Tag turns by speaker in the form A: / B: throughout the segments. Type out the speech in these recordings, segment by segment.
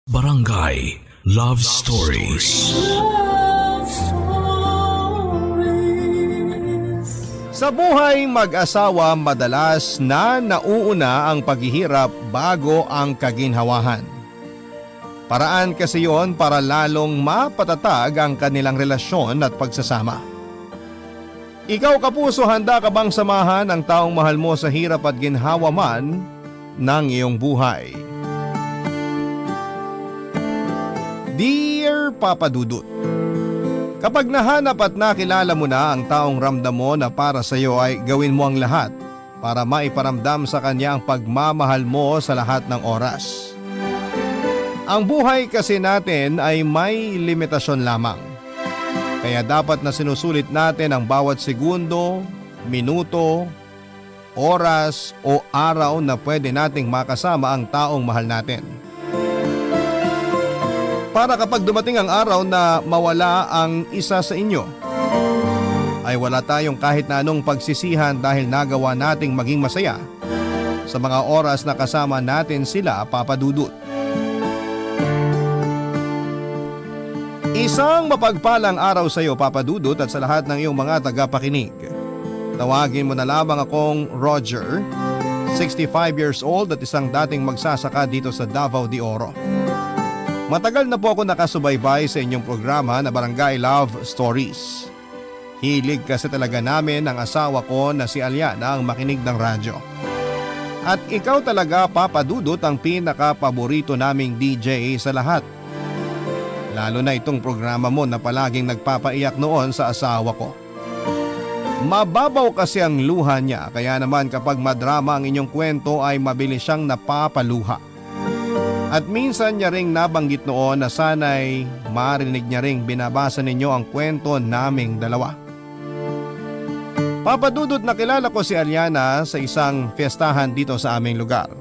A: Barangay Love Stories.
B: Sa buhay mag-asawa, madalas na nauuna ang paghihirap bago ang kaginhawahan. Paraan kasi yon para lalong mapatatag ang kanilang relasyon at pagsasama. Ikaw kapuso, handa ka bang samahan ang taong mahal mo sa hirap at ginhawa man ng iyong buhay? Dear Papa Dudut, kapag nahanap at nakilala mo na ang taong ramdam mo na para sa iyo, ay gawin mo ang lahat para maiparamdam sa kanya ang pagmamahal mo sa lahat ng oras. Ang buhay kasi natin ay may limitasyon lamang. Kaya dapat na sinusulit natin ang bawat segundo, minuto, oras o araw na pwede nating makasama ang taong mahal natin. Para kapag dumating ang araw na mawala ang isa sa inyo, ay wala tayong kahit na anong pagsisihan dahil nagawa nating maging masaya sa mga oras na kasama natin sila, Papa Dudut. Isang mapagpalang araw sa iyo, Papa Dudut, at sa lahat ng iyong mga tagapakinig. Tawagin mo na lamang akong Roger, 65 years old at isang dating magsasaka dito sa Davao de Oro. Matagal na po ako nakasubaybay sa inyong programa na Barangay Love Stories. Hilig kasi talaga namin ang asawa ko na si Aliana ang makinig ng radyo. At ikaw talaga, Papa Dudut, ang pinaka-paborito naming DJ sa lahat. Lalo na itong programa mo na palaging nagpapaiyak noon sa asawa ko. Mababaw kasi ang luha niya, kaya naman kapag madrama ang inyong kwento ay mabilis siyang napapaluha. At minsan niya ring nabanggit noon na sana'y marinig niya ring binabasa ninyo ang kwento naming dalawa. Papa Dudut, nakilala ko si Aliana sa isang fiestahan dito sa aming lugar.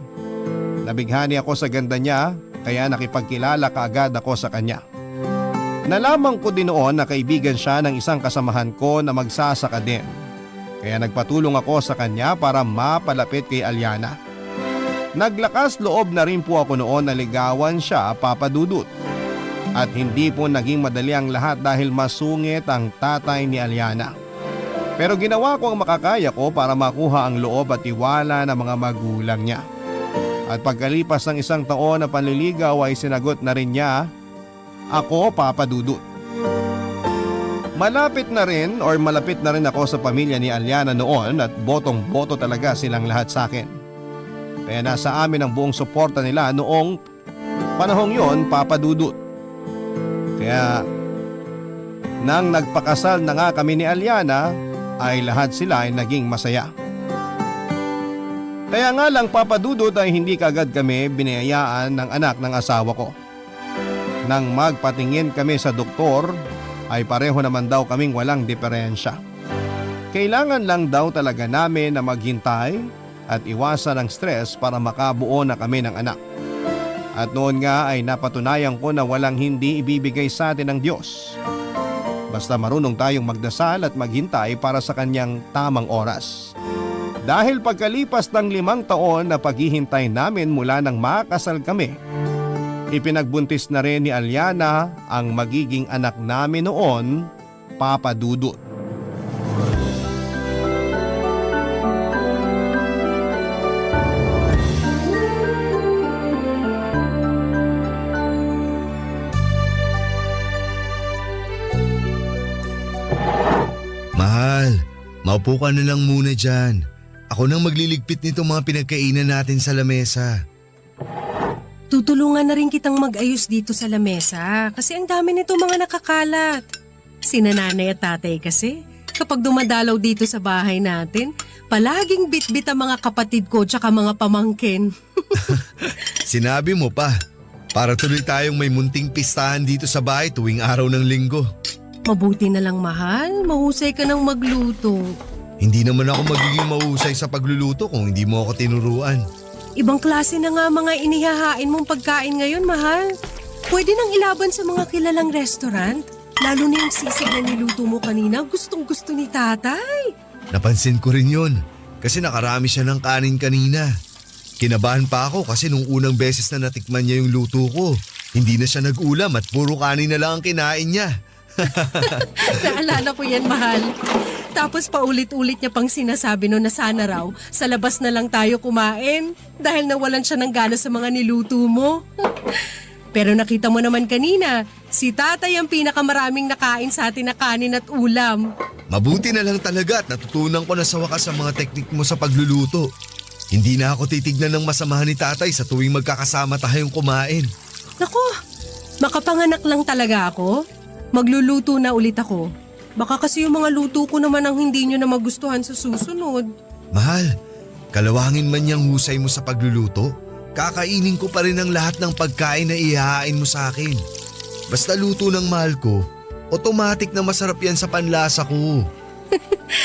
B: Nabighani ako sa ganda niya, kaya nakipagkilala kaagad ako sa kanya. Nalaman ko din noon na kaibigan siya ng isang kasamahan ko na magsasaka din. Kaya nagpatulong ako sa kanya para mapalapit kay Aliana. Naglakas loob na rin po ako noon na ligawan siya, Papa Dudut. At hindi po naging madali ang lahat dahil masungit ang tatay ni Aliana. Pero ginawa ko ang makakaya ko para makuha ang loob at tiwala ng mga magulang niya. At pagkalipas ng isang taon na panliligaw ay sinagot na rin niya ako, Papa Dudut. Malapit na rin ako sa pamilya ni Aliana noon at botong-boto talaga silang lahat sa akin. Kaya nasa amin ang buong suporta nila noong panahong yon, Papa Dudut. Kaya nang nagpakasal na nga kami ni Aliana ay lahat sila ay naging masaya. Kaya nga lang, Papa Dudut, ay hindi kaagad kami biniyayaan ng anak ng asawa ko. Nang magpatingin kami sa doktor ay pareho naman daw kaming walang diferensya. Kailangan lang daw talaga namin na maghintay at iwasan ang stress para makabuo na kami ng anak. At noon nga ay napatunayan ko na walang hindi ibibigay sa atin ng Diyos. Basta marunong tayong magdasal at maghintay para sa kanyang tamang oras. Dahil pagkalipas ng 5 taon na paghihintay namin mula nang makasal kami, ipinagbuntis na rin ni Aliana ang magiging anak namin noon, Papa Dudut.
C: Mahal, maupo ka na lang muna dyan. Ako nang magliligpit nitong mga pinagkainan natin sa lamesa.
D: Tutulungan na rin kitang mag-ayos dito sa lamesa kasi ang dami nito mga nakakalat. Sina nanay at tatay kasi, kapag dumadalaw dito sa bahay natin, palaging bitbit ang mga kapatid ko tsaka mga pamangkin.
C: Sinabi mo pa, para tuloy tayong may munting pistahan dito sa bahay tuwing araw ng linggo.
D: Mabuti na lang, mahal, mahusay ka ng magluto.
C: Hindi naman ako magiging mahusay sa pagluluto kung hindi mo ako tinuruan.
D: Ibang klase na nga mga inihahain mong pagkain ngayon, mahal. Pwede nang ilaban sa mga kilalang restaurant. Lalo na yung sisig na niluto mo kanina, gustong gusto ni tatay.
C: Napansin ko rin yun, kasi nakarami siya ng kanin kanina. Kinabahan pa ako kasi nung unang beses na natikman niya yung luto ko, Hindi na siya nag-ulam at puro kanin na lang ang kinain niya.
D: Naalala ko yan, mahal. Tapos paulit-ulit niya pang sinasabi no na sana raw sa labas na lang tayo kumain dahil nawalan siya ng gana sa mga niluto mo. Pero nakita mo naman kanina, si tatay ang pinakamaraming nakain sa atin na kanin at ulam.
C: Mabuti na lang talaga at natutunan ko na sa wakas ang mga teknik mo sa pagluluto. Hindi na ako titignan ng masamahan ni tatay sa tuwing magkakasama tayong kumain.
D: Nako, makapanganak lang talaga ako. Magluluto na ulit ako. Baka kasi yung mga luto ko naman ang hindi nyo na magustuhan sa susunod.
C: Mahal, kalawangin man niyang husay mo sa pagluluto, kakainin ko pa rin ang lahat ng pagkain na ihahain mo sa akin. Basta luto ng mahal ko, automatic na masarap yan sa panlasa ko.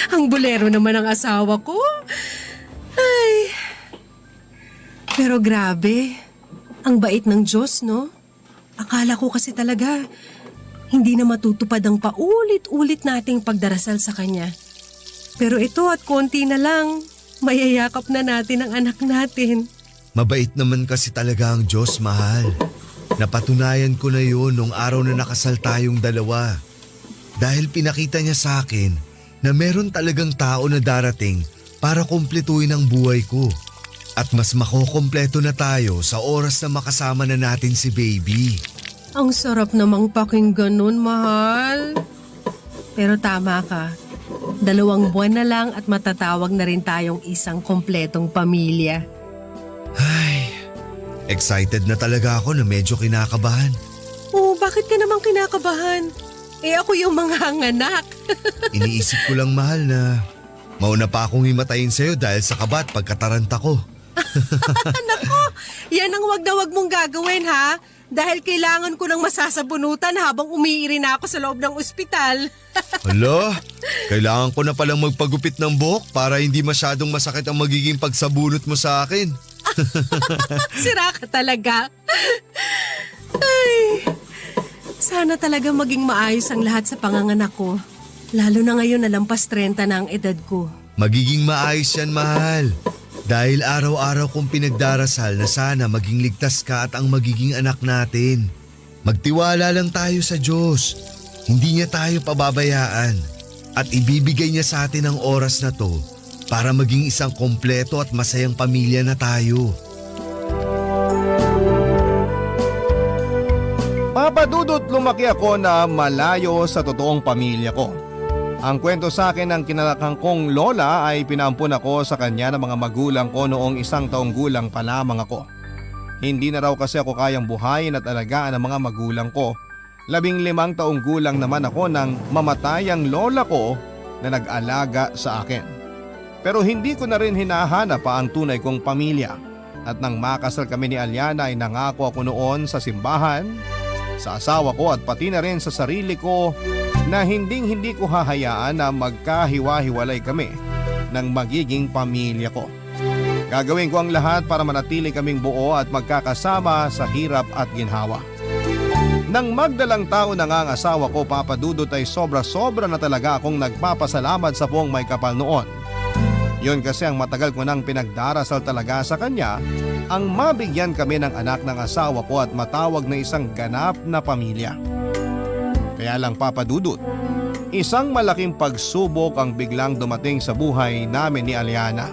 D: Ang bolero naman ang asawa ko. Ay. Pero grabe, ang bait ng Diyos, no? Akala ko kasi talaga, hindi na matutupad ang paulit-ulit nating pagdarasal sa Kanya. Pero ito at konti na lang, mayayakap na natin ang anak natin.
C: Mabait naman kasi talaga ang Diyos, mahal. Napatunayan ko na yun nung araw na nakasal tayong dalawa. Dahil pinakita niya sa akin na meron talagang tao na darating para kumpletuhin ang buhay ko. At mas makokompleto na tayo sa oras na makasama na natin si baby.
D: Ang sarap namang pakinggan nun, mahal. Pero tama ka. 2 buwan na lang at matatawag na rin tayong isang kompletong pamilya.
C: Ay, excited na talaga ako na medyo kinakabahan.
D: Oh, bakit ka naman kinakabahan? Eh ako yung mga anak.
C: Iniisip ko lang, mahal, na mauna pa akong himatayin sa'yo dahil sa kaba at pagkataranta ko.
D: Nako, yan ang wag na wag mong gagawin, ha? Dahil kailangan ko ng masasabunutan habang umiiri na ako sa loob ng ospital.
C: Hala, kailangan ko na palang magpagupit ng buhok para hindi masyadong masakit ang magiging pagsabunot mo sa akin.
D: Sira ka talaga. Ay, sana talaga maging maayos ang lahat sa panganganak ko. Lalo na ngayon na lampas 30 na ang edad ko.
C: Magiging maayos yan, mahal. Dahil araw-araw kong pinagdarasal na sana maging ligtas ka at ang magiging anak natin. Magtiwala lang tayo sa Diyos. Hindi niya tayo pababayaan. At ibibigay niya sa atin ang oras na to para maging isang kompleto at masayang pamilya na tayo.
B: Papa Dudut, lumaki ako na malayo sa totoong pamilya ko. Ang kwento sa akin ng kinalakang kong lola ay pinaampun ako sa kanya ng mga magulang ko noong 1 taong gulang pa lamang ako. Hindi na raw kasi ako kayang buhayin at alagaan ng mga magulang ko. 15 taong gulang naman ako nang mamatay ang lola ko na nag-alaga sa akin. Pero hindi ko na rin hinahanap pa ang tunay kong pamilya. At nang makasal kami ni Aliana ay nangako ako noon sa simbahan, sa asawa ko at pati na rin sa sarili ko na hindi ko hahayaan na magkahiwa-hiwalay kami ng magiging pamilya ko. Gagawin ko ang lahat para manatili kaming buo at magkakasama sa hirap at ginhawa. Nang magdalang taon na nga ang asawa ko, Papa Dudut, ay sobra-sobra na talaga akong nagpapasalamat sa Poong May Kapal noon. Yun kasi ang matagal ko nang pinagdarasal talaga sa kanya, ang mabigyan kami ng anak ng asawa ko at matawag na isang ganap na pamilya. Kaya lang, Papa Dudut, isang malaking pagsubok ang biglang dumating sa buhay namin ni Aliana.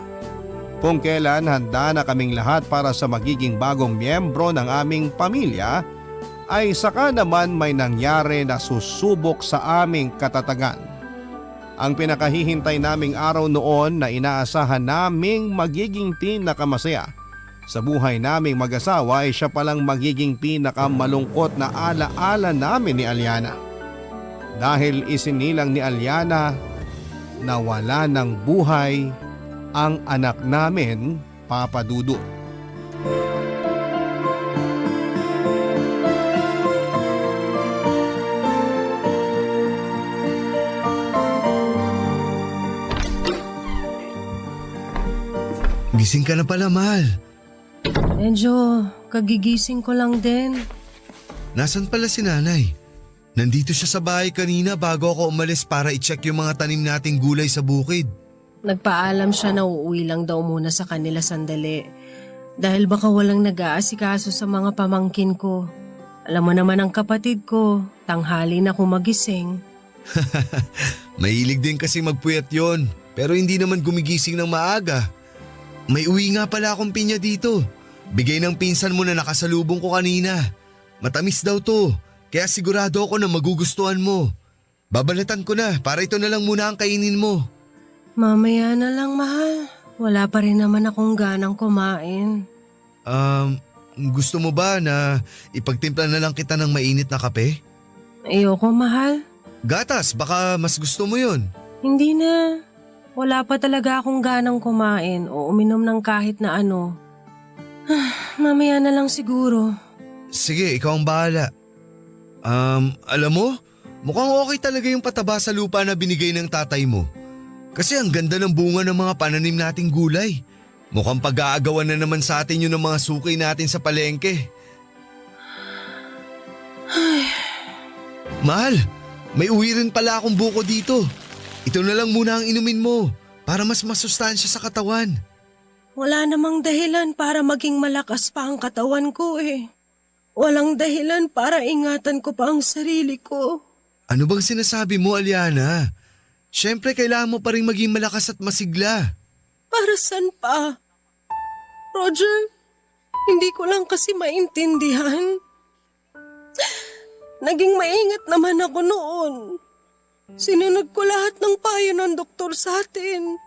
B: Kung kailan handa na kaming lahat para sa magiging bagong miyembro ng aming pamilya, ay saka naman may nangyari na susubok sa aming katatagan. Ang pinakahihintay naming araw noon na inaasahan naming magiging pinakamasaya sa buhay naming mag-asawa ay siya palang magiging pinakamalungkot na alaala namin ni Aliana. Dahil isinilang ni Aliana na wala ng buhay ang anak namin, Papa Dudut.
C: Gising ka na pala, mahal.
D: Medyo kagigising ko lang din.
C: Nasaan pala si nanay? Nandito siya sa bahay kanina bago ako umalis para i-check yung mga tanim nating gulay sa bukid.
D: Nagpaalam siya na uuwi lang daw muna sa kanila sandali. Dahil baka walang nag-aasikaso sa mga pamangkin ko. Alam mo naman ang kapatid ko, tanghali na kumagising.
C: Mahilig din kasi magpuyat yon, pero hindi naman gumigising ng maaga. May uwi nga pala akong pinya dito. Bigay ng pinsan mo na nakasalubong ko kanina. Matamis daw to, kaya sigurado ako na magugustuhan mo. Babalatan ko na para ito na lang muna ang kainin mo.
D: Mamaya na lang, mahal. Wala pa rin naman akong ganang kumain.
C: Gusto mo ba na ipagtimpla na lang kita ng mainit na kape?
D: Ayoko, mahal.
C: Gatas, baka mas gusto mo yun.
D: Hindi na. Wala pa talaga akong ganang kumain o uminom ng kahit na ano. Mamaya na lang siguro.
C: Sige, ikaw ang bahala. Alam mo, mukhang okay talaga yung pataba sa lupa na binigay ng tatay mo. Kasi ang ganda ng bunga ng mga pananim nating gulay. Mukhang pag-aagawan na naman sa atin yun ng mga suki natin sa palengke. Mahal, may uwi rin pala akong buko dito. Ito na lang muna ang inumin mo para mas masustansya sa katawan.
D: Wala namang dahilan para maging malakas pa ang katawan ko eh. Walang dahilan para ingatan ko pa ang sarili ko.
C: Ano bang sinasabi mo, Aliana? Siyempre kailangan mo pa rin maging malakas at masigla.
D: Para saan pa? Roger, hindi ko lang kasi maintindihan. Naging maingat naman ako noon. Sinunod ko lahat ng payo ng doktor sa atin.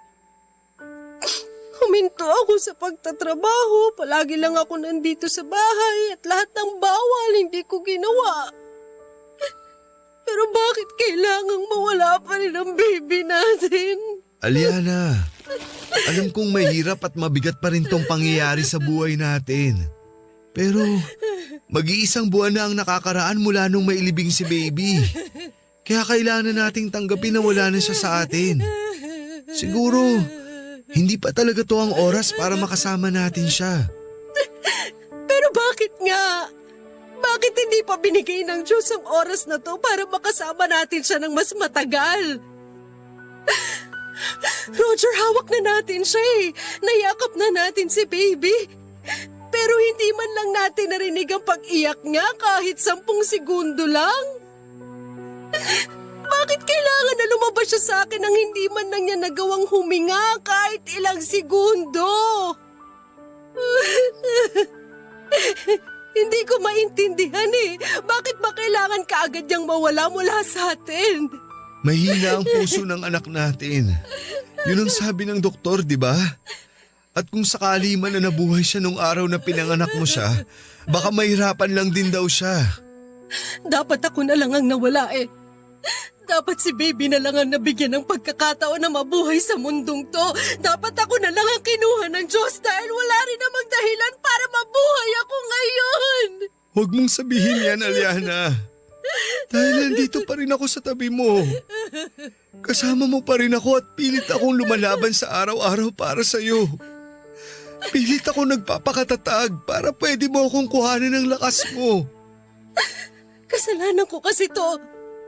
D: Huminto ako sa pagtatrabaho, palagi lang ako nandito sa bahay at lahat ng bawal hindi ko ginawa. Pero bakit kailangang mawala pa rin ang baby natin?
C: Aliana, alam kong mahirap at mabigat pa rin tong pangyayari sa buhay natin. Pero mag-iisang buwan na ang nakakaraan mula nung mailibing si baby. Kaya kailangan nating tanggapin na wala na siya sa atin. Siguro, hindi pa talaga to ang oras para makasama natin siya.
D: Pero bakit nga? Bakit hindi pa binigay ng Diyos ang oras na to para makasama natin siya ng mas matagal? Roger, hawak na natin siya eh. Nayakap na natin si baby. Pero hindi man lang natin narinig ang pag-iyak niya kahit 10 segundo lang. Bakit kailangan na lumabas siya sa akin nang hindi man lang niya nagawang huminga kahit ilang segundo? Hindi ko maintindihan eh. Bakit ba kailangan kaagad niyang mawala mula sa atin?
C: Mahina ang puso ng anak natin. Yun ang sabi ng doktor, di ba? At kung sakali man na nabuhay siya nung araw na pinanganak mo siya, baka mahirapan lang din daw siya.
D: Dapat ako na lang ang nawala eh. Dapat si baby na lang ang nabigyan ng pagkakataon na mabuhay sa mundong to. Dapat ako na lang ang kinuha ng Diyos dahil wala rin namang dahilan para mabuhay ako ngayon.
C: Huwag mong sabihin yan, Aliana. Dahil nandito pa rin ako sa tabi mo. Kasama mo pa rin ako at pilit akong lumalaban sa araw-araw para sa'yo. Pilit ako nagpapakatatag para pwede mo akong kuhanin ng lakas mo.
D: Kasalanan ko kasi to.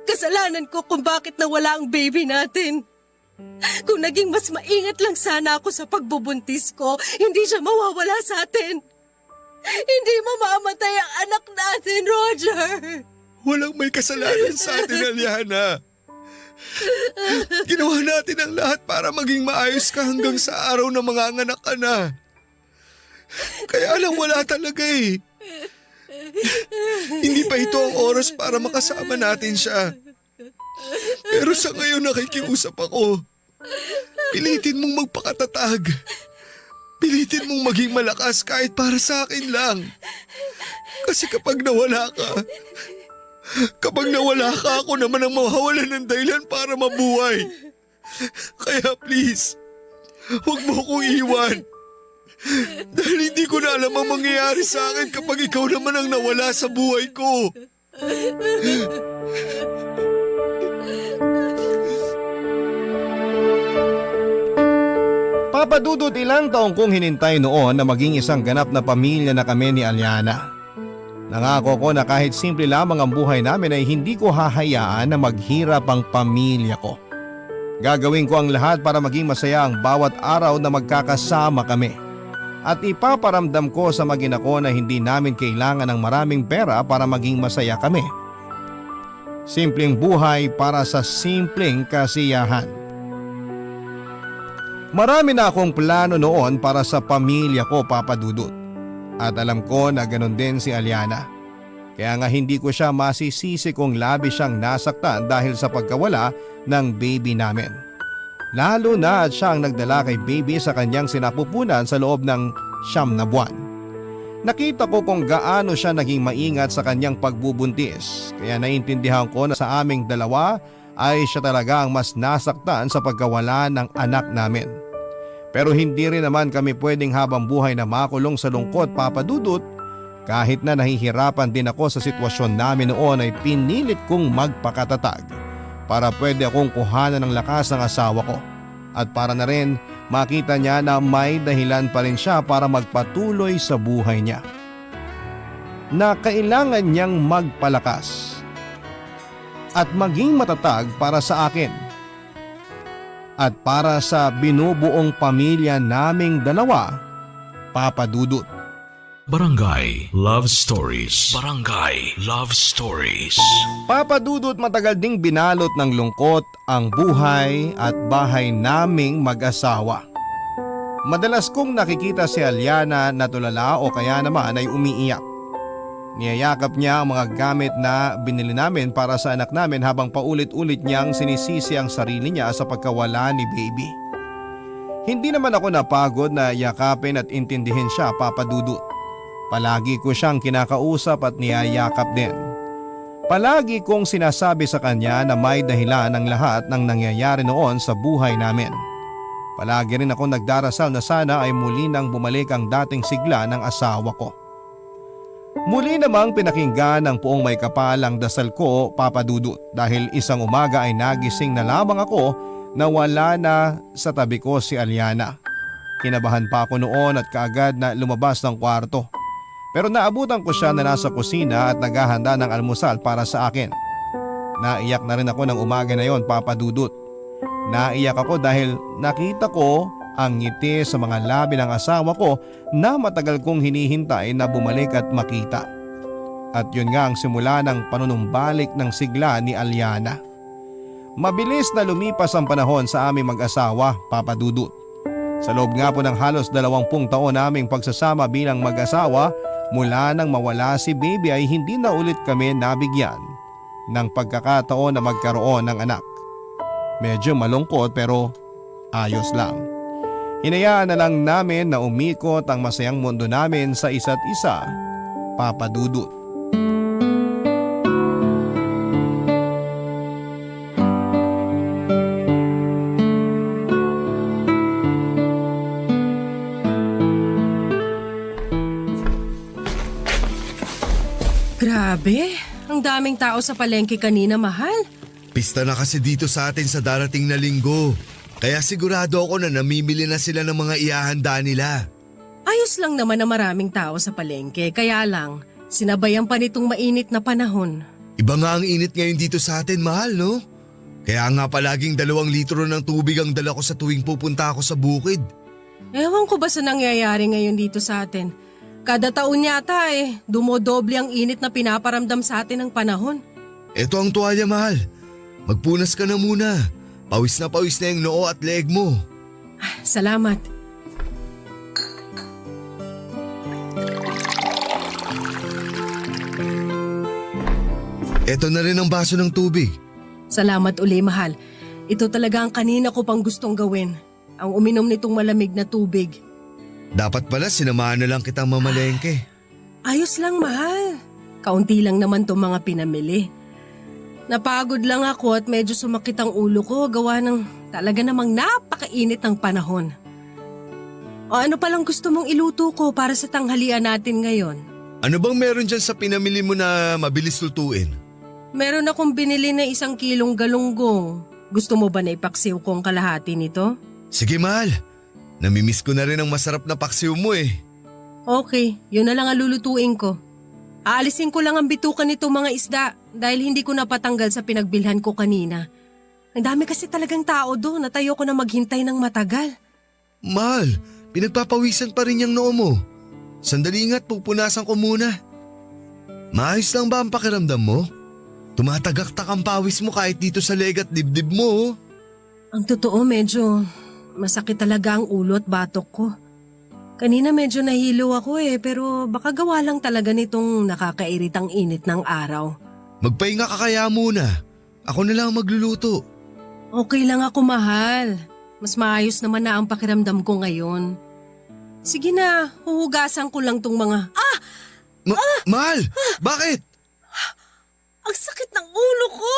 D: Kasalanan ko kung bakit nawala ang baby natin. Kung naging mas maingat lang sana ako sa pagbubuntis ko, hindi siya mawawala sa atin. Hindi mamamatay ang anak natin, Roger.
C: Walang may kasalanan sa atin, Aliana. Ginawa natin ang lahat para maging maayos ka hanggang sa araw na manganganak ka na. Kaya lang wala talaga eh. Hindi pa ito ang oras para makasama natin siya. Pero sa ngayon nakikiusap ako. Pilitin mong magpakatatag. Pilitin mong maging malakas kahit para sa akin lang. Kasi kapag nawala ka, ako naman ang mawawalan ng dahilan para mabuhay. Kaya please, huwag mo akong iwan. Dahil hindi ko na alam ang mangyayari sa akin kapag ikaw naman ang nawala sa buhay ko.
B: Papa Dudut, ilang taong kong hinintay noon na maging isang ganap na pamilya na kami ni Aliana. Nangako ko na kahit simple lamang ang buhay namin ay hindi ko hahayaan na maghirap ang pamilya ko. Gagawin ko ang lahat para maging masaya ang bawat araw na magkakasama kami. at ipaparamdam ko sa mag-ina ko na hindi namin kailangan ng maraming pera para maging masaya kami. Simpleng buhay para sa simpleng kasiyahan. Marami na akong plano noon para sa pamilya ko, Papa Dudut. At alam ko na ganoon din si Aliana. Kaya nga hindi ko siya masisisi kung labis siyang nasaktan dahil sa pagkawala ng baby namin. Lalo na at siya ang nagdala kay baby sa kanyang sinapupunan sa loob ng 9 na buwan. Nakita ko kung gaano siya naging maingat sa kanyang pagbubuntis, kaya naiintindihan ko na sa aming dalawa ay siya talaga ang mas nasaktan sa pagkawala ng anak namin. Pero hindi rin naman kami pwedeng habang buhay na makulong sa lungkot, Papa Dudut. Kahit na nahihirapan din ako sa sitwasyon namin noon ay pinilit kong magpakatatag para pwede akong kuhanan ng lakas ng asawa ko at para na rin makita niya na may dahilan pa rin siya para magpatuloy sa buhay niya. Na kailangan niyang magpalakas at maging matatag para sa akin at para sa binubuong pamilya naming dalawa, Papa Dudut.
A: Barangay Love Stories. Barangay Love Stories.
B: Papa Dudut, matagal ding binalot ng lungkot ang buhay at bahay naming mag-asawa. Madalas kong nakikita si Aliana na tulala o kaya naman ay umiiyak. Niyayakap niya ang mga gamit na binili namin para sa anak namin habang paulit-ulit niyang sinisisi ang sarili niya sa pagkawala ni baby. Hindi naman ako napagod na yakapin at intindihin siya, Papa Dudut. Palagi ko siyang kinakausap at niyayakap din. Palagi kong sinasabi sa kanya na may dahilan ang lahat ng nangyayari noon sa buhay namin. Palagi rin ako nagdarasal na sana ay muli nang bumalik ang dating sigla ng asawa ko. Muli namang pinakinggan ng Puong May Kapal ang dasal ko, Papa Dudut, dahil isang umaga ay nagising na lamang ako na wala na sa tabi ko si Aliana. Kinabahan pa ako noon at kaagad na lumabas ng kwarto. Pero naabutan ko siya na nasa kusina at naghahanda ng almusal para sa akin. Naiyak na rin ako ng umaga na yon, Papa Dudut. Naiyak ako dahil nakita ko ang ngiti sa mga labi ng asawa ko na matagal kong hinihintay na bumalik at makita. At yun nga ang simula ng panunumbalik ng sigla ni Aliana. Mabilis na lumipas ang panahon sa aming mag-asawa, Papa Dudut. Sa loob nga po ng halos 20 taon naming pagsasama bilang mag-asawa, mula nang mawala si baby ay hindi na ulit kami nabigyan ng pagkakataon na magkaroon ng anak. Medyo malungkot pero ayos lang. Hinayaan na lang namin na umikot ang masayang mundo namin sa isa't isa, Papa Dudut.
D: Grabe, ang daming tao sa palengke kanina, mahal.
C: Pista na kasi dito sa atin sa darating na linggo. Kaya sigurado ako na namimili na sila ng mga ihahanda nila.
D: Ayos lang naman na maraming tao sa palengke, kaya lang, sinabayan pa nitong mainit na panahon.
C: Iba nga ang init ngayon dito sa atin, mahal, no? Kaya nga palaging 2 litro ng tubig ang dala ko sa tuwing pupunta ako sa bukid.
D: Ewan ko ba sa nangyayari ngayon dito sa atin? Kada taon yata dumodoble ang init na pinaparamdam sa atin ng panahon.
C: Ito ang tuwalya, mahal. Magpunas ka na muna. Pawis na yung noo at leg mo.
D: Salamat.
C: Ito na rin ang baso ng tubig.
D: Salamat uli, mahal. Ito talaga ang kanina ko pang gustong gawin. Ang uminom nitong malamig na tubig.
C: Dapat pala sinamahan na lang kitang mamalengke.
D: Ayos lang, mahal. Kaunti lang naman itong mga pinamili. Napagod lang ako at medyo sumakit ang ulo ko gawa ng talaga namang napakainit ng panahon. O ano palang gusto mong iluto ko para sa tanghalian natin ngayon?
C: Ano bang meron dyan sa pinamili mo na mabilis lutuin?
D: Meron akong binili na 1 kilong galunggong. Gusto mo ba na ipaksiw kong kalahati nito?
C: Sige, mahal. Namimiss ko na rin ang masarap na paksiw mo eh.
D: Okay, yun na lang ang lulutuin ko. Aalisin ko lang ang bitukan nitong mga isda dahil hindi ko napatanggal sa pinagbilhan ko kanina. Ang dami kasi talagang tao doon at ayoko na maghintay ng matagal.
C: Mahal, Pinagpapawisan pa rin yung noo mo. Sandali nga't pupunasan ko muna. Maayos lang ba ang pakiramdam mo? Tumatagaktak ang pawis mo kahit dito sa leg at dibdib mo. Oh.
D: Ang totoo, medyo masakit talaga ang ulo at batok ko. Kanina medyo nahilo ako pero baka gawa lang talaga nitong nakakairitang init ng araw.
C: Magpahinga ka kaya muna. Ako na lang magluluto.
D: Okay lang ako, mahal. Mas maayos naman na ang pakiramdam ko ngayon. Sige na, huhugasan ko lang tong mga…
C: Mahal! Bakit?
D: Ang sakit ng ulo ko!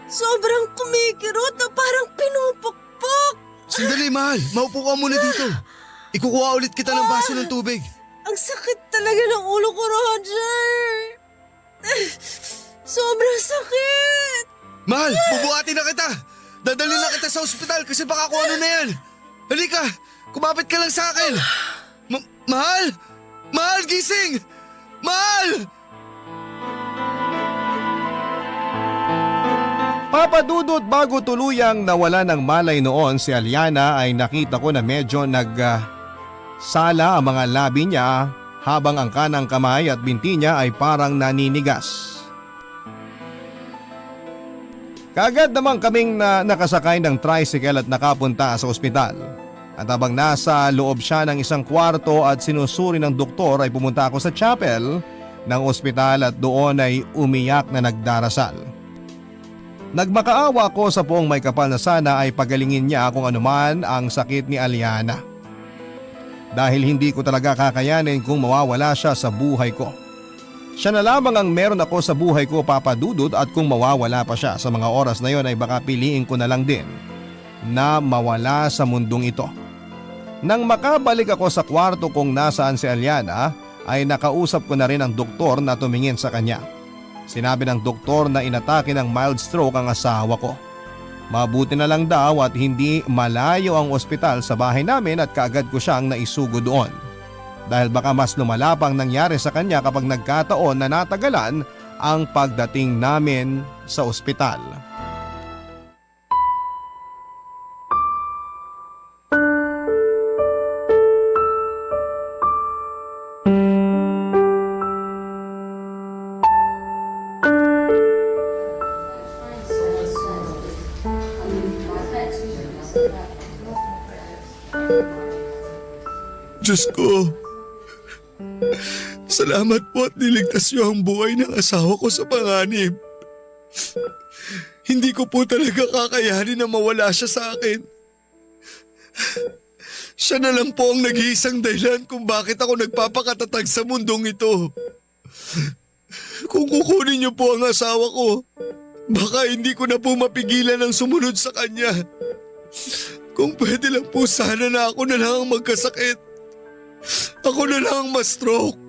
D: Sobrang kumikirot na parang pinupukpok!
C: Sandali, mahal. Maupo ka muna dito. Ikukuha ulit kita ng baso ng tubig.
D: Ang sakit talaga ng ulo ko, Roger! Sobrang sakit!
C: Mahal, bubuhatin na kita. Dadalhin na kita sa ospital kasi baka kung ano na yan. Halika, kumapit ka lang sa akin. Mahal! Mahal, gising! Mahal!
B: Papa Dudut, bago tuluyang nawala ng malay noon si Aliana ay nakita ko na medyo sala ang mga labi niya habang ang kanang kamay at binti niya ay parang naninigas. Kaagad naman kaming nakasakay ng tricycle at nakapunta sa ospital. At habang nasa loob siya ng isang kwarto at sinusuri ng doktor ay pumunta ako sa chapel ng ospital at doon ay umiyak na nagdarasal. Nagmakaawa ko sa poong may kapal na sana ay pagalingin niya kung anuman ang sakit ni Aliana. Dahil hindi ko talaga kakayanin kung mawawala siya sa buhay ko. Siya na lamang ang meron ako sa buhay ko, Papa Dudut, at kung mawawala pa siya sa mga oras na yon ay baka piliin ko na lang din na mawala sa mundong ito. Nang makabalik ako sa kwarto kung nasaan si Aliana ay nakausap ko na rin ang doktor na tumingin sa kanya. Sinabi ng doktor na inatake ng mild stroke ang asawa ko. Mabuti na lang daw at hindi malayo ang ospital sa bahay namin at kaagad ko siyang naisugo doon. Dahil baka mas lumala pang nangyari sa kanya kapag nagkataon na natagalan ang pagdating namin sa ospital.
C: Diyos ko, salamat po at niligtas niyo ang buhay ng asawa ko sa panganib. Hindi ko po talaga kakayanin na mawala siya sa akin. Siya na lang po ang nag-iisang dahilan kung bakit ako nagpapakatatag sa mundong ito. Kung kukunin niyo po ang asawa ko, baka hindi ko na po mapigilan ang sumunod sa kanya. Kung pwede lang po sana na ako na lang ang magkasakit. Ako na lang ang ma-stroke.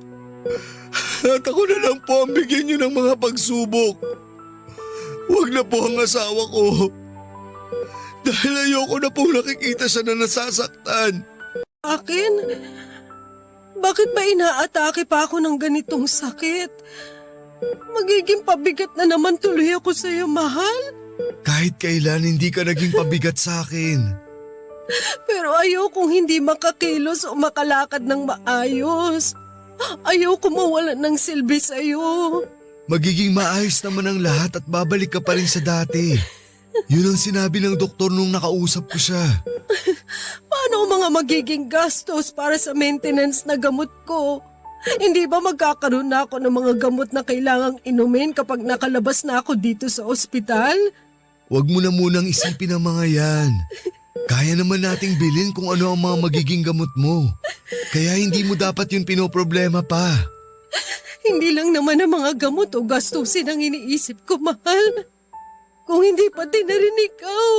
C: At ako na lang po ang bigyan niyo ng mga pagsubok. Huwag na po ang asawa ko. Dahil ayoko na po nakikita siya na nasasaktan.
D: Akin? Bakit ba inaatake pa ako ng ganitong sakit? Magiging pabigat na naman tuloy ako sa iyo, mahal.
C: Kahit kailan hindi ka naging pabigat sa akin.
D: Pero ayokong hindi makakilos o makalakad ng maayos. Ayoko mawalan ng silbi sa iyo.
C: Magiging maayos naman ang lahat at babalik ka pa rin sa dati. Yun ang sinabi ng doktor nung nakausap ko siya.
D: Paano ang mga magiging gastos para sa maintenance na gamot ko? Hindi ba magkakaroon na ako ng mga gamot na kailangang inumin kapag nakalabas na ako dito sa ospital?
C: Huwag mo na munang isipin ang mga yan. Kaya naman nating bilhin kung ano ang mga magiging gamot mo. Kaya hindi mo dapat yun pinoproblema pa.
D: Hindi lang naman ang mga gamot o gastusin ang iniisip ko, mahal. Kung hindi pati na rin ikaw.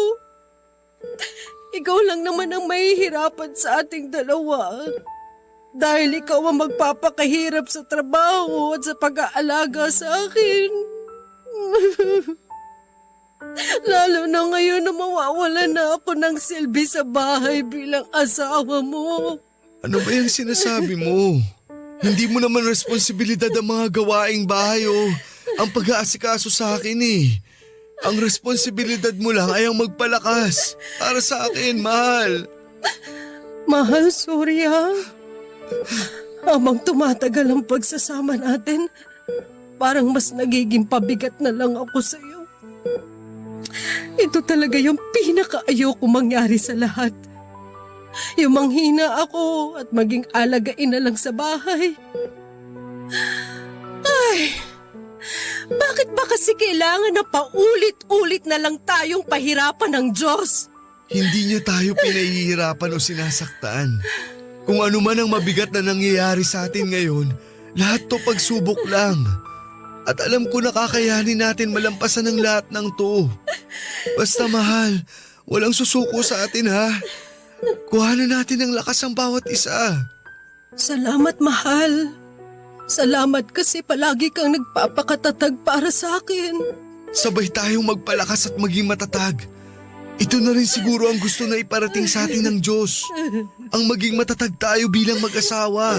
D: Ikaw lang naman ang mahihirapan sa ating dalawa. Dahil ikaw ang magpapakahirap sa trabaho at sa pag-aalaga sa akin. Lalo na ngayon na mawawala na ako ng silbi sa bahay bilang asawa mo.
C: Ano ba yung sinasabi mo? Hindi mo naman responsibilidad ang mga gawaing bahay o ang pag-aasikaso sa akin eh. Ang responsibilidad mo lang ay ang magpalakas. Para sa akin, mahal.
D: Mahal, sorry ha. Habang tumatagal ang pagsasama natin, parang mas nagiging pabigat na lang ako sa iyo. Ito talaga yung pinaka-ayoko mangyari sa lahat. Yung manghina ako at maging alagain na lang sa bahay. Ay, bakit ba kasi kailangan na paulit-ulit na lang tayong pahirapan ng Diyos?
C: Hindi niya tayo pinahihirapan o sinasaktan. Kung ano man ang mabigat na nangyayari sa atin ngayon, lahat to pagsubok lang. At alam ko na kakayanin natin malampasan ang lahat ng to. Basta mahal, walang susuko sa atin ha. Kuhanan natin ang lakas ang bawat isa.
D: Salamat, mahal. Salamat kasi palagi kang nagpapakatatag para sa akin.
C: Sabay tayong magpalakas at maging matatag. Ito na rin siguro ang gusto na iparating sa atin ng Diyos. Ang maging matatag tayo bilang mag-asawa.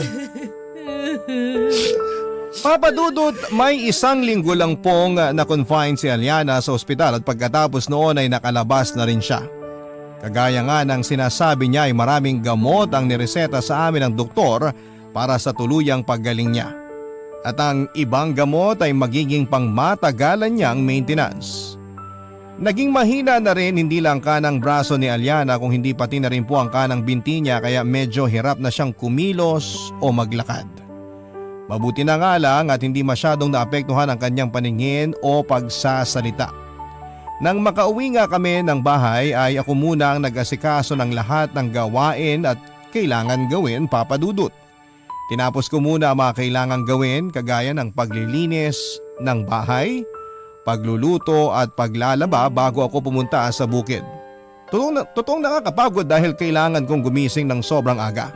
B: Papa Dudut, may 1 linggo lang pong na-confine si Aliana sa ospital at pagkatapos noon ay nakalabas na rin siya. Kagaya nga ng sinasabi niya ay maraming gamot ang nireseta sa amin ng doktor para sa tuluyang paggaling niya. At ang ibang gamot ay magiging pangmatagalan niyang maintenance. Naging mahina na rin hindi lang kanang braso ni Aliana kung hindi pati na rin po ang kanang binti niya kaya medyo hirap na siyang kumilos o maglakad. Mabuti na nga lang at hindi masyadong naapektuhan ang kanyang paningin o pagsasalita. Nang makauwi nga kami ng bahay ay ako muna ang nag-asikaso ng lahat ng gawain at kailangan gawin, Papa Dudut. Tinapos ko muna ang mga kailangan gawin kagaya ng paglilinis ng bahay, pagluluto at paglalaba bago ako pumunta sa bukid. Totoong nakakapagod dahil kailangan kong gumising ng sobrang aga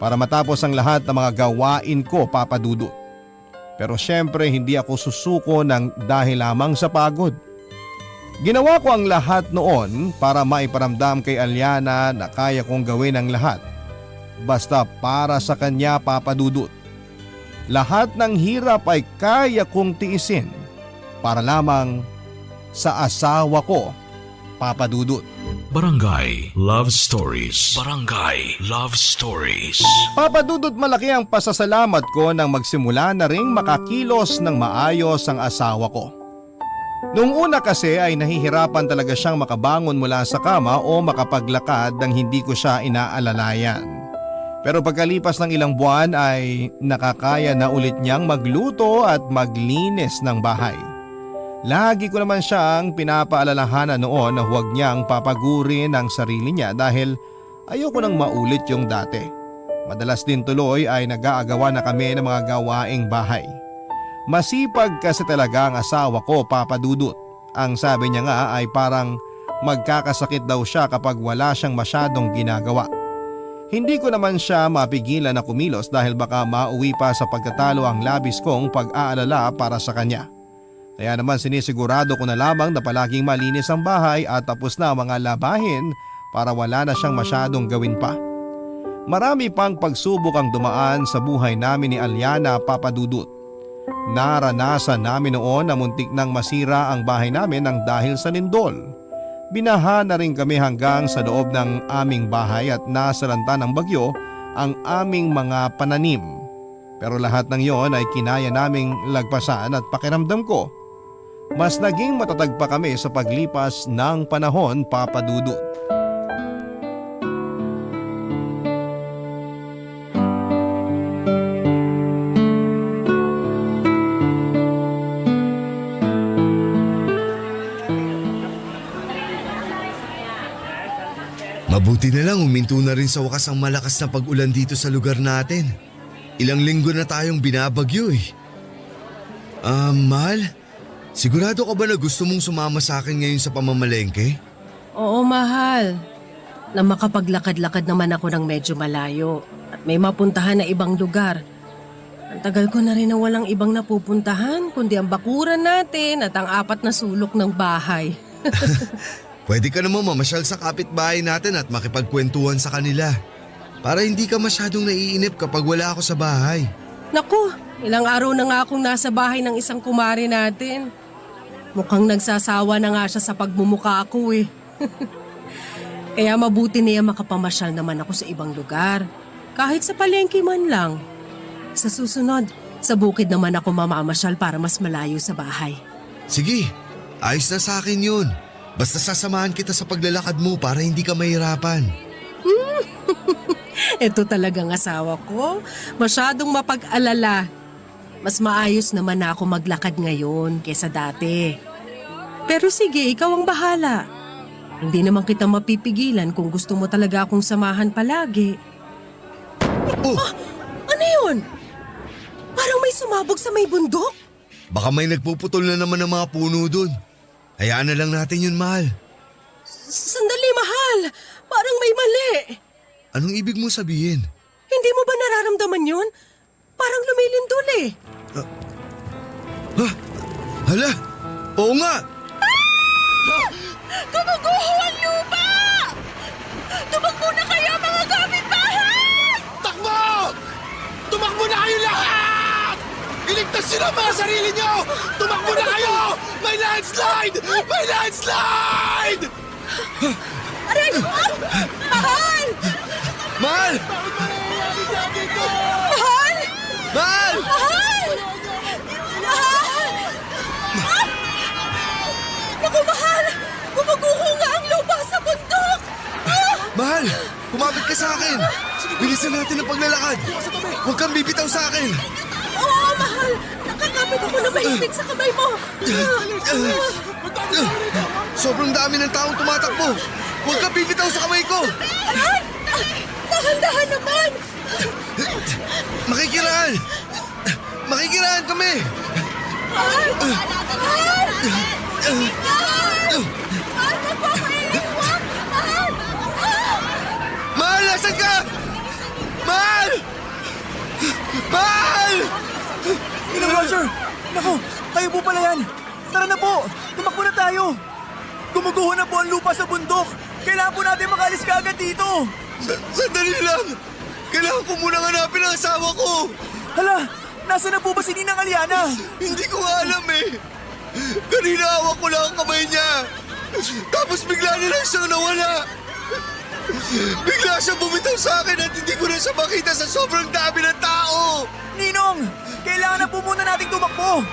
B: para matapos ang lahat ng mga gawain ko, Papa Dudut. Pero syempre hindi ako susuko ng dahil lamang sa pagod. Ginawa ko ang lahat noon para maiparamdam kay Aliana na kaya kong gawin ang lahat. Basta para sa kanya, Papa Dudut. Lahat ng hirap ay kaya kong tiisin para lamang sa asawa ko, Papa Dudut.
A: Barangay Love Stories. Barangay Love Stories.
B: Papa Dudut, malaki ang pasasalamat ko nang magsimula na ring makakilos ng maayos ang asawa ko. Noong una kasi ay nahihirapan talaga siyang makabangon mula sa kama o makapaglakad nang hindi ko siya inaalalayan. Pero pagkalipas ng ilang buwan ay nakakaya na ulit niyang magluto at maglinis ng bahay. Lagi ko naman siyang pinapaalalahanan noon na huwag niyang papagurin ang sarili niya dahil ayoko nang maulit yung dati. Madalas din tuloy ay nag-aagawa na kami ng mga gawaing bahay. Masipag kasi talaga ang asawa ko, Papa Dudut. Ang sabi niya nga ay parang magkakasakit daw siya kapag wala siyang masyadong ginagawa. Hindi ko naman siya mapigilan na kumilos dahil baka mauwi pa sa pagkatalo ang labis kong pag-aalala para sa kanya. Kaya naman sinisigurado ko na lamang na palaging malinis ang bahay at tapos na ang mga labahin para wala na siyang masyadong gawin pa. Marami pang pagsubok ang dumaan sa buhay namin ni Aliana, Papa Dudut. Naranasan namin noon na muntik nang masira ang bahay namin nang dahil sa lindol. Binaha na rin kami hanggang sa loob ng aming bahay at nasalanta ng bagyo ang aming mga pananim. Pero lahat ng yon ay kinaya naming lagpasan at pakiramdam ko, mas naging matatag pa kami sa paglipas ng panahon, Papa Dudut.
C: Mabuti na lang huminto na rin sa wakas ang malakas na pag-ulan dito sa lugar natin. Ilang linggo na tayong binabagyo eh. Mahal, sigurado ka ba na gusto mong sumama sa akin ngayon sa pamamalengke?
D: Oo, mahal. Na makapaglakad-lakad naman ako ng medyo malayo at may mapuntahan na ibang lugar. Ang tagal ko na rin na walang ibang napupuntahan kundi ang bakuran natin at ang 4 na sulok ng bahay.
C: Pwede ka naman mamasyal sa kapitbahay natin at makipagkwentuhan sa kanila. Para hindi ka masyadong naiinip kapag wala ako sa bahay.
D: Naku, ilang araw na nga akong nasa bahay ng isang kumare natin. Mukhang nagsasawa na nga siya sa pagmumuka ko eh. Kaya mabuti niya makapamasyal naman ako sa ibang lugar. Kahit sa palengke man lang. Sa susunod, sa bukid naman ako mamamasyal para mas malayo sa bahay.
C: Sige, ayos na sa akin yun. Basta sasamahan kita sa paglalakad mo para hindi ka mahirapan.
D: Ito talagang asawa ko. Masyadong mapag-alala. Mas maayos naman na ako maglakad ngayon kesa dati. Pero sige, ikaw ang bahala. Hindi naman kita mapipigilan kung gusto mo talaga akong samahan palagi.
C: Oh,
D: Ano yun? Parang may sumabog sa may bundok.
C: baka may nagpuputol na naman ng mga puno dun. Hayaan na lang natin yun, mahal.
D: Sandali, mahal. Parang may mali.
C: Anong ibig mo sabihin?
D: Hindi mo ba nararamdaman yun? Parang lumilindol eh.
C: Hala, oo nga.
D: Gumuguho ang lupa! Tumakbo na kayo mga kapitbahay!
E: Takbo! Tumakbo na kayo lahat! Iligtas nyo na ang mga sarili nyo! Tumakbo na kayo! May landslide! May landslide!
D: Aray! Mahal!
C: Mahal!
D: Mahal!
C: Mahal!
D: Mahal! Mahal! Naku, mahal! Gumuguho nga ang lupa sa bundok!
C: Mahal! Kumapit ka sa akin! Bilisan natin ang paglalakad! Huwag kang bibitaw sa akin!
D: Oo, mahal! Nakakapit ako na mahigpit sa kamay mo!
C: Sobrang dami ng taong tumatakbo! Huwag kang bibitaw sa kamay ko!
D: Aray! Dahan-dahan naman!
C: Makikiraan! Makikiraan kami!
D: Mahal! Mahal! Mahal! Mahal, magpapaiwan! Mahal!
C: Mahal, nasan ka? Mahal! Mahal!
E: Ninong Roger! Naku, kayo po pala yan! Tara na po! Tumakbo na tayo! Gumuguho na po ang lupa sa bundok! Kailangan po natin makalis ka agad dito!
C: Sandali lang! Kailangan ko munang hanapin ang asawa ko!
E: Hala! Nasaan na po ba si Ninang Aliana?
C: Hindi ko nga alam eh! Kanina hawak ko lang ang kamay niya! Tapos bigla na lang siyang nawala! Bigla siyang bumitaw sa akin at hindi ko na siya makita sa sobrang dami ng tao!
E: Ninong! Kailangan na po muna nating tumakbo!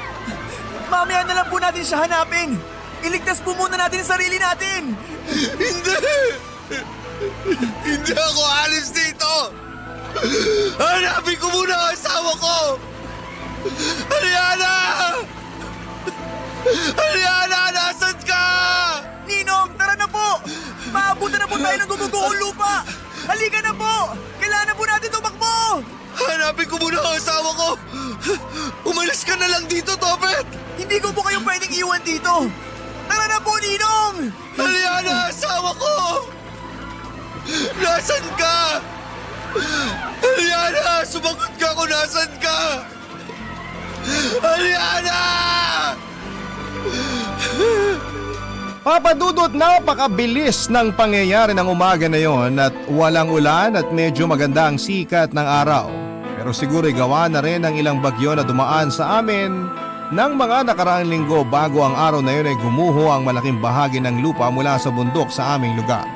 E: Mamaya na lang po natin siya hanapin! Iligtas po muna natin ang sarili natin!
C: Hindi! Hindi ako alis dito! Hanapin ko muna ang asawa ko! Aliana! Aliana, nasan ka?
E: Ninong, tara na po! Maabutan na po tayo ng gumuguhong lupa! Halika na po! Kailangan na po natin tumakbo!
C: Hanapin ko muna ang asawa ko! Umalis ka na lang dito, Topet!
E: Hindi ko po kayong pwedeng iwan dito! Tara na po, Ninong!
C: Aliana, asawa ko! Nasaan ka? Aliana, sumagot ka kung nasaan ka! Aliana!
B: Papa Dudut, napakabilis ng pangyayari ng umaga na yon at walang ulan at medyo maganda ang sikat ng araw. Pero siguro gawa na rin ng ilang bagyo na dumaan sa amin ng mga nakaraang linggo bago ang araw na yun ay gumuho ang malaking bahagi ng lupa mula sa bundok sa aming lugar.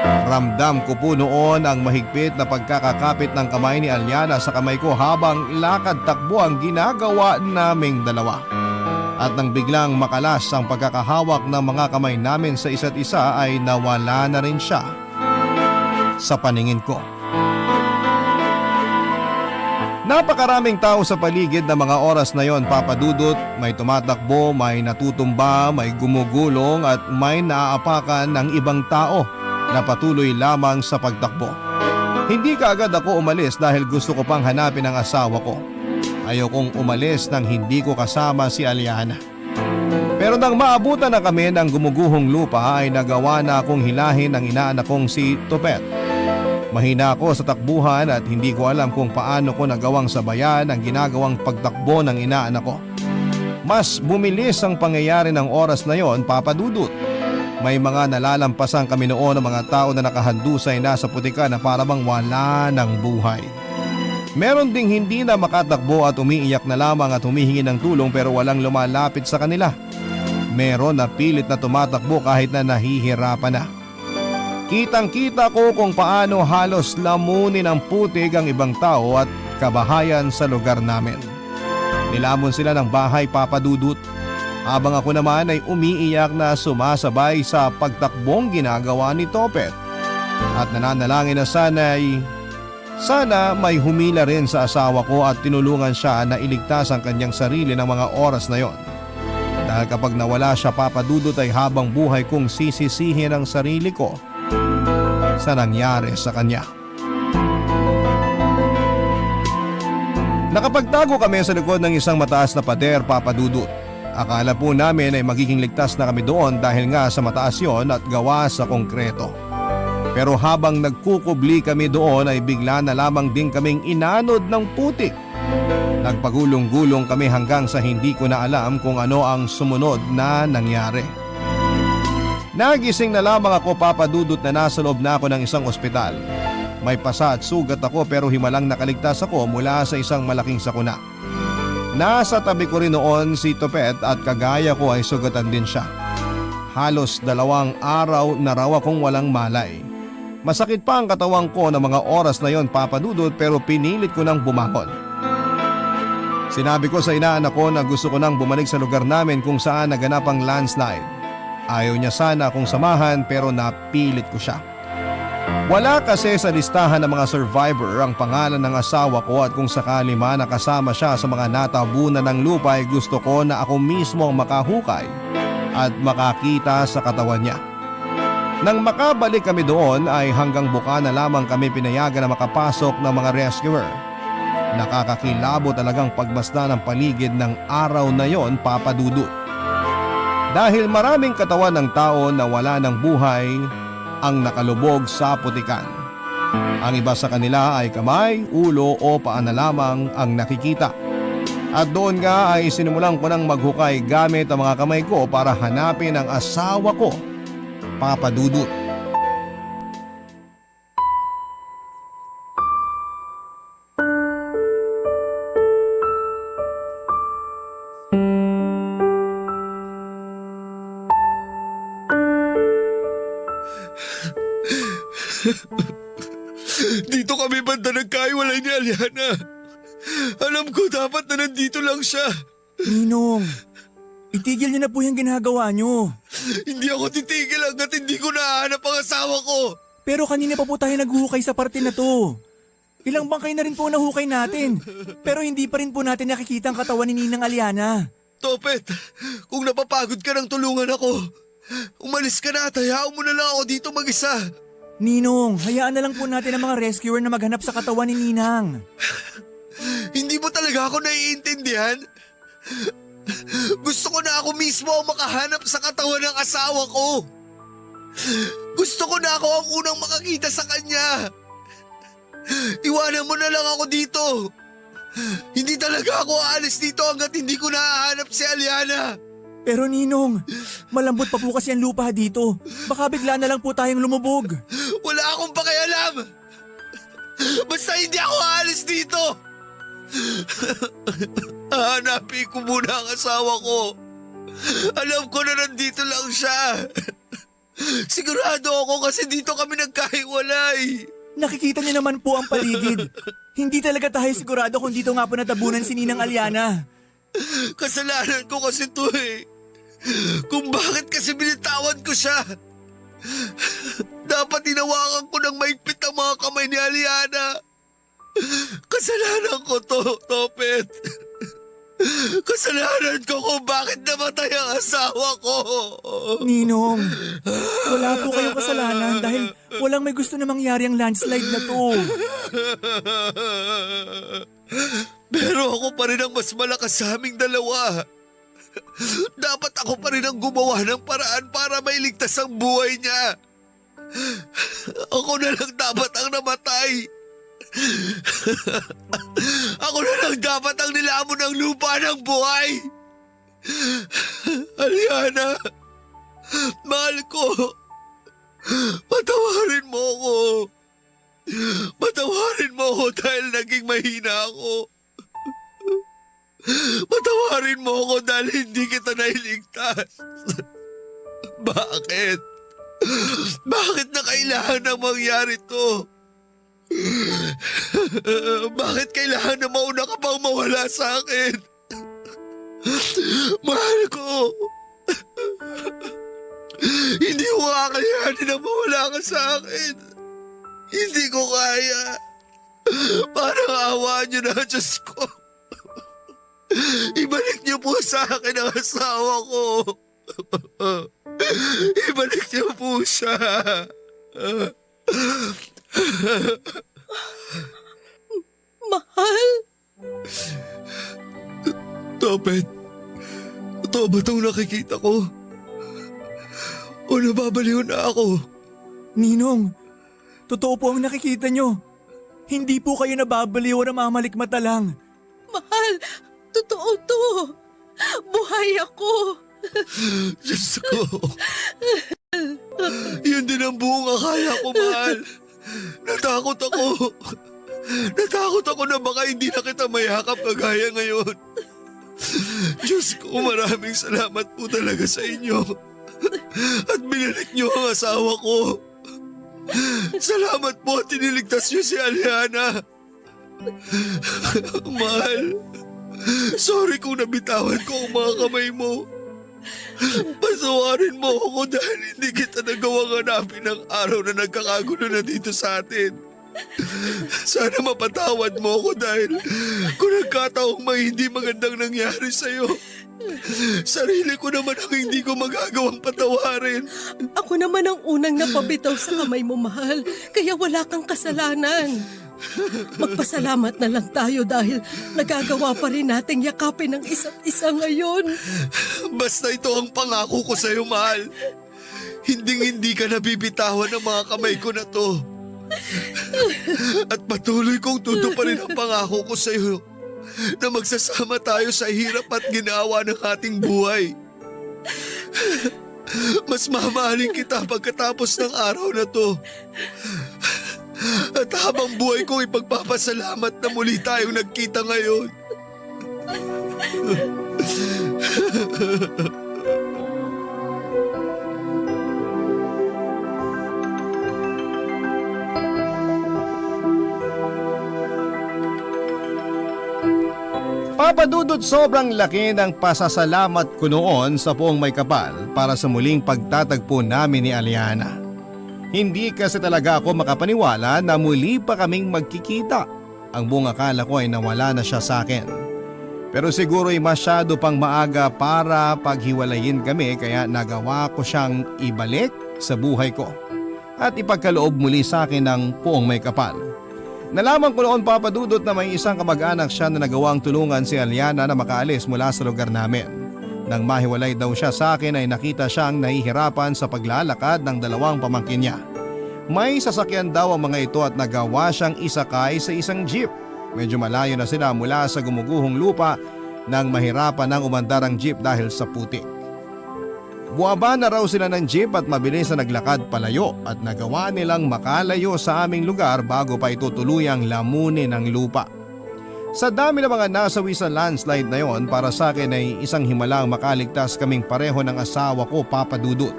B: Ramdam ko po noon ang mahigpit na pagkakakapit ng kamay ni Aliana sa kamay ko habang lakad takbo ang ginagawa naming dalawa. At nang biglang makalas ang pagkakahawak ng mga kamay namin sa isa't isa ay nawala na rin siya sa paningin ko. Napakaraming tao sa paligid na mga oras na yon, Papa Dudut. May tumatakbo, may natutumba, may gumugulong at may naaapakan ng ibang tao na patuloy lamang sa pagtakbo. Hindi kaagad ako umalis dahil gusto ko pang hanapin ang asawa ko. Ayokong umalis nang hindi ko kasama si Aliana. Pero nang maabutan na kami ng gumuguhong lupa ay nagawa na akong hilahin ang inaanak kong si Topet. Mahina ako sa takbuhan at hindi ko alam kung paano ko nagawang sabayan ang ginagawang pagtakbo ng inaanak ko. Mas bumilis ang pangyayari ng oras na yon, Papa Dudut. May mga nalalampasan kami noon ng mga tao na nakahandusay na sa putika na parabang wala ng buhay. Meron ding hindi na makatakbo at umiiyak na lamang at humihingi ng tulong pero walang lumalapit sa kanila. Meron na pilit na tumatakbo kahit na nahihirapan na. Kitang-kita ko kung paano halos lamunin ng putik ang ibang tao at kabahayan sa lugar namin. Nilamon sila ng bahay, Papa Dudut, habang ako naman ay umiiyak na sumasabay sa pagtakbong ginagawa ni Topet. At nananalangin na sana may humila rin sa asawa ko at tinulungan siya na iligtas ang kanyang sarili ng mga oras na yon. Dahil kapag nawala siya, Papa Dudut, ay habang buhay kong sisisihin ang sarili ko sa nangyari sa kanya. Nakapagtago kami sa likod ng isang mataas na pader, Papa Dudut. Akala po namin ay magiging ligtas na kami doon dahil nga sa mataas yon at gawa sa konkreto. Pero habang nagkukubli kami doon ay bigla na lamang din kaming inanod ng putik. Nagpagulong-gulong kami hanggang sa hindi ko na alam kung ano ang sumunod na nangyari. Nagising na lamang ako, Papa Dudut, na nasa loob na ako ng isang ospital. May pasa at sugat ako pero himalang nakaligtas ako mula sa isang malaking sakuna. Nasa tabi ko rin noon si Topet at kagaya ko ay sugatan din siya. Halos 2 araw na raw akong walang malay. Masakit pa ang katawan ko ng mga oras na yon, Papa Dudut, pero pinilit ko nang bumangon. Sinabi ko sa inaanak ko na gusto ko nang bumalik sa lugar namin kung saan naganap ang landslide. Ayaw niya sana akong samahan pero napilit ko siya. Wala kasi sa listahan ng mga survivor ang pangalan ng asawa ko at kung sakali man nakasama siya sa mga natabunan ng lupa ay gusto ko na ako mismo ang makahukay at makakita sa katawan niya. Nang makabalik kami doon ay hanggang buka na lamang kami pinayagan na makapasok ng mga rescuer. Nakakakilabo talagang pagbasta ng paligid ng araw na yon, Papa Dudut. Dahil maraming katawan ng tao na wala ng buhay ang nakalubog sa putikan. Ang iba sa kanila ay kamay, ulo o paa na lamang ang nakikita. At doon nga ay sinimulan ko nang maghukay gamit ang mga kamay ko para hanapin ang asawa ko, Papa Dudut.
C: Dito kami banda nagkaiwalay ni Aliana. Alam ko dapat na nandito lang siya.
E: Ninong, itigil niyo na po yung ginagawa niyo.
C: Hindi ako titigil hanggat hindi ko nahanap ang asawa ko.
E: Pero kanina pa po tayo naghuhukay sa parte na to. Ilang bangkay na rin po nahukay natin. Pero hindi pa rin po natin nakikita ang katawan ni Ninang Aliana.
C: Topet, kung napapagod ka ng tulungan ako, umalis ka na at hayaan mo na lang ako dito mag-isa.
E: Ninong, hayaan na lang po natin ang mga rescuer na maghanap sa katawan ni Ninang.
C: Hindi mo talaga ako naiintindihan? Gusto ko na ako mismo ang makahanap sa katawan ng asawa ko. Gusto ko na ako ang unang makakita sa kanya. Iwanan mo na lang ako dito. Hindi talaga ako aalis dito hanggat hindi ko nahahanap si Aliana.
E: Pero Ninong, malambot pa po kasi ang lupa dito. Baka bigla na lang po tayong lumubog.
C: Wala akong pakialam. Basta hindi ako aalis dito. Hanapin ko muna ang asawa ko. Alam ko na nandito lang siya. Sigurado ako kasi dito kami nagkahiwalay.
E: Nakikita niyo naman po ang paligid. Hindi talaga tayo sigurado kung dito nga po natabunan si Ninang Aliana.
C: Kasalanan ko kasi to eh. Kung bakit kasi binitawan ko siya. Dapat tinawakan ko ng maigpit ang mga kamay ni Aliana. Kasalanan ko to, Topet. Kasalanan ko kung bakit namatay ang asawa ko.
E: Ninong, wala po kayong kasalanan dahil walang may gusto na mangyari ang landslide na to.
C: Pero ako pa rin ang mas malakas sa aming dalawa. Dapat ako pa rin ang gumawa ng paraan para mailigtas ang buhay niya. Ako na lang dapat ang namatay. Ako na lang dapat ang nilamon ng lupa ng buhay. Aliana, mahal ko. Patawarin mo ako. Patawarin mo ako dahil naging mahina ako. Patawarin mo ako dahil hindi kita nailigtas. Bakit? Bakit na kailangan na mangyari to? Bakit kailangan na mauna ka pang mawala sa akin? Mahal ko. Hindi ko kakayanin na mawala ka sa akin. Hindi ko kaya. Parang awa niyo na, Diyos ko. Ibalik niyo po sa akin ang asawa ko. Ibalik niyo po siya.
D: Mahal?
C: Topet, totoo ba itong nakikita ko? O nababaliw na ako?
E: Ninong, totoo po ang nakikita nyo. Hindi po kayo nababaliw o namamalikmata lang.
D: Mahal, totoo to. Buhay ako.
C: Diyos ko. Yun din ang buong akala ko, mahal. Natakot ako. Natakot ako na baka hindi na kita mayakap kagaya ngayon. Diyos ko, maraming salamat po talaga sa inyo. At binalik niyo ang asawa ko. Salamat po at tiniligtas niyo si Aliana. Mahal, sorry kung nabitawan ko ang mga kamay mo. Pasawarin mo ako dahil hindi kita nagawang hanapin ang araw na nagkakagulo na dito sa atin. Sana mapatawad mo ako dahil kung nagkataong may hindi magandang nangyari sa'yo, sarili ko naman ang hindi ko magagawang patawarin.
D: Ako naman ang unang napabitaw sa kamay mo, mahal. Kaya wala kang kasalanan. Magpasalamat na lang tayo dahil nagagawa pa rin nating yakapin ang isa't isa ngayon.
C: Basta ito ang pangako ko sa'yo, mahal. Hinding-hindi ka nabibitawan ng mga kamay ko na to. At patuloy kong tutuparin ang pangako ko sa'yo na magsasama tayo sa hirap at ginawa ng ating buhay. Mas mamahalin kita pagkatapos ng araw na to. At habang buhay ko ipagpapasalamat na muli tayong nagkita ngayon.
B: Papa Dudut, sobrang laki ng pasasalamat ko noon sa Poong May Kapal para sa muling pagtatagpo namin ni Aliana. Hindi kasi talaga ako makapaniwala na muli pa kaming magkikita. Ang buong akala ko ay nawala na siya sa akin. Pero siguro'y masyado pang maaga para paghiwalayin kami kaya nagawa ko siyang ibalik sa buhay ko at ipagkaloob muli sa akin ng Poong May Kapal. Nalaman ko noon, Papa Dudut, na may isang kamag-anak siya na nagawang tulungan si Aliana na makaalis mula sa lugar namin. Nang mahiwalay daw siya sa akin ay nakita siyang nahihirapan sa paglalakad ng dalawang pamangkin niya. May sasakyan daw ang mga ito at nagawa siyang isakay sa isang jeep. Medyo malayo na sila mula sa gumuguhong lupa nang mahirapan ng umandar ang jeep dahil sa putik. Buwaba na raw sila ng jeep at mabilis na naglakad palayo at nagawa nilang makalayo sa aming lugar bago pa ito tuluyang lamunin ng lupa. Sa dami ng mga nasawi sa landslide na yon, para sa akin ay isang himalang makaligtas kaming pareho ng asawa ko, Papa Dudut.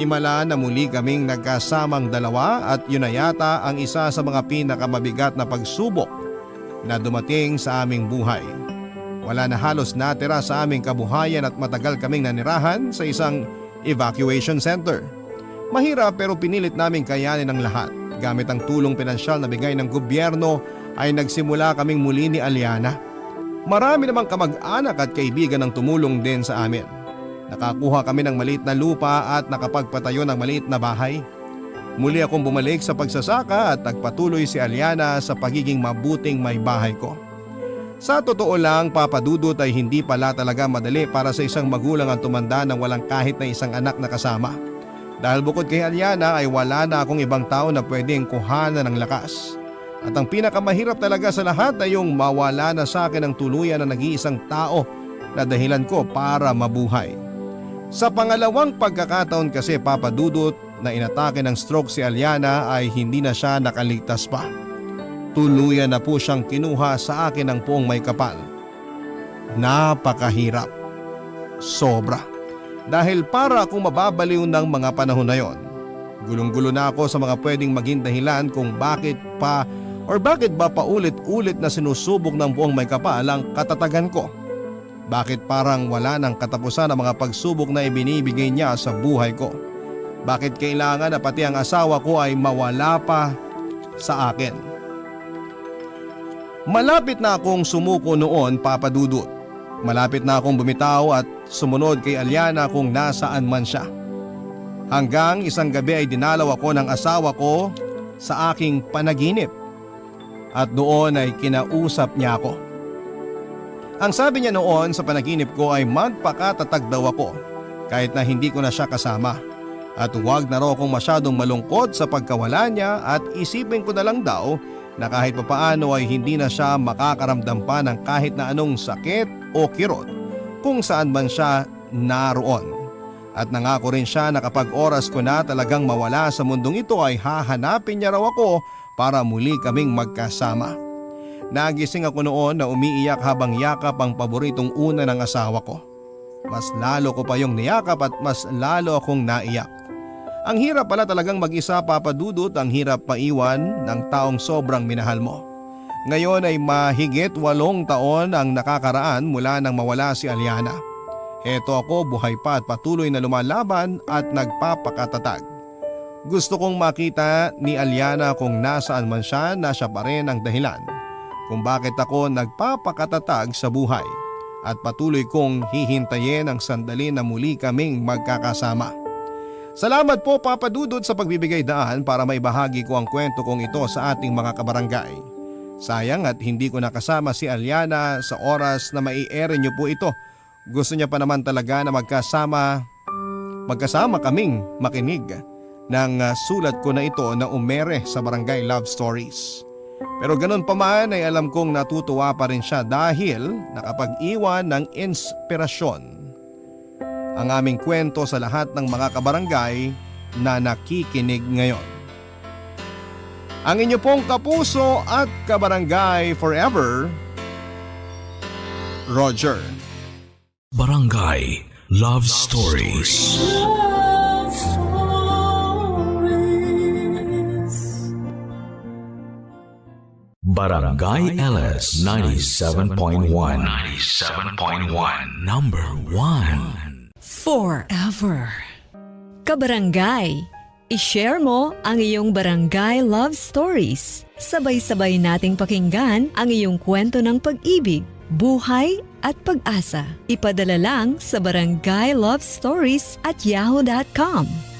B: Himala na muli kaming nagkasamang dalawa at yun na yata ang isa sa mga pinakamabigat na pagsubok na dumating sa aming buhay. Wala na halos natira sa aming kabuhayan at matagal kaming nanirahan sa isang evacuation center. Mahirap pero pinilit naming kayanin ang lahat. Gamit ang tulong pinansyal na bigay ng gobyerno ay nagsimula kaming muli ni Aliana. Marami namang kamag-anak at kaibigan ang tumulong din sa amin. Nakakuha kami ng maliit na lupa at nakapagpatayo ng maliit na bahay. Muli akong bumalik sa pagsasaka at nagpatuloy si Aliana sa pagiging mabuting may bahay ko. Sa totoo lang, Papa Dudut, ay hindi pala talaga madali para sa isang magulang ang tumanda ng walang kahit na isang anak na kasama. Dahil bukod kay Aliana ay wala na akong ibang tao na pwedeng kuhanan ng lakas. At ang pinakamahirap talaga sa lahat ay yung mawala na sa akin ang tuluyan na nag-iisang tao na dahilan ko para mabuhay. Sa pangalawang pagkakataon kasi, Papa Dudut, na inatake ng stroke si Aliana ay hindi na siya nakaligtas pa. Tuluyan na po siyang kinuha sa akin ng Poong May Kapal. Napakahirap. Sobra. Dahil para akong mababaliw ng mga panahon na yon. Gulong-gulo na ako sa mga pwedeng maging dahilan kung bakit ba paulit-ulit na sinusubok ng buong may kapal ang katatagan ko. Bakit parang wala nang katapusan ang mga pagsubok na ibinibigay niya sa buhay ko? Bakit kailangan na pati ang asawa ko ay mawala pa sa akin? Malapit na akong sumuko noon, Papa Dudut. Malapit na akong bumitaw at sumunod kay Aliana kung nasaan man siya. Hanggang isang gabi ay dinalaw ako ng asawa ko sa aking panaginip. At doon ay kinausap niya ako. Ang sabi niya noon sa panaginip ko ay magpakatatag daw ako kahit na hindi ko na siya kasama. At huwag na raw akong masyadong malungkot sa pagkawala niya at isipin ko na lang daw na kahit papaano ay hindi na siya makakaramdam pa ng kahit na anong sakit o kirot kung saan man siya naroon. At nangako rin siya na kapag oras ko na talagang mawala sa mundong ito ay hahanapin niya raw ako para muli kaming magkasama. Nagising ako noon na umiiyak habang yakap ang paboritong una ng asawa ko. Mas lalo ko pa yung niyakap at mas lalo akong naiyak. Ang hirap pala talagang mag-isa, Papa Dudut, ang hirap paiwan ng taong sobrang minahal mo. Ngayon ay mahigit 8 taon ang nakakaraan mula nang mawala si Aliana. Heto ako, buhay pa at patuloy na lumalaban at nagpapakatatag. Gusto kong makita ni Aliana kung nasaan man siya na siya pa rin ang dahilan kung bakit ako nagpapakatatag sa buhay at patuloy kong hihintayin ang sandali na muli kaming magkakasama. Salamat po, Papa Dudut, sa pagbibigay daan para maibahagi ko ang kwento kong ito sa ating mga kabarangay. Sayang at hindi ko nakasama si Aliana sa oras na mai-air niyo po ito. Gusto niya pa naman talaga na magkasama kaming makinig ng sulat ko na ito na umere sa Barangay Love Stories. Pero ganun pa man ay alam kong natutuwa pa rin siya dahil nakapag-iwan ng inspirasyon ang aming kwento sa lahat ng mga kabarangay na nakikinig ngayon. Ang inyo pong kapuso at kabarangay forever, Roger.
A: Barangay Love Stories. Barangay LS 97.1 Number 1
F: Forever. Kabarangay, i-share mo ang iyong barangay love stories. Sabay-sabay nating pakinggan ang iyong kwento ng pag-ibig, buhay at pag-asa. Ipadala lang sa barangaylovestories@yahoo.com.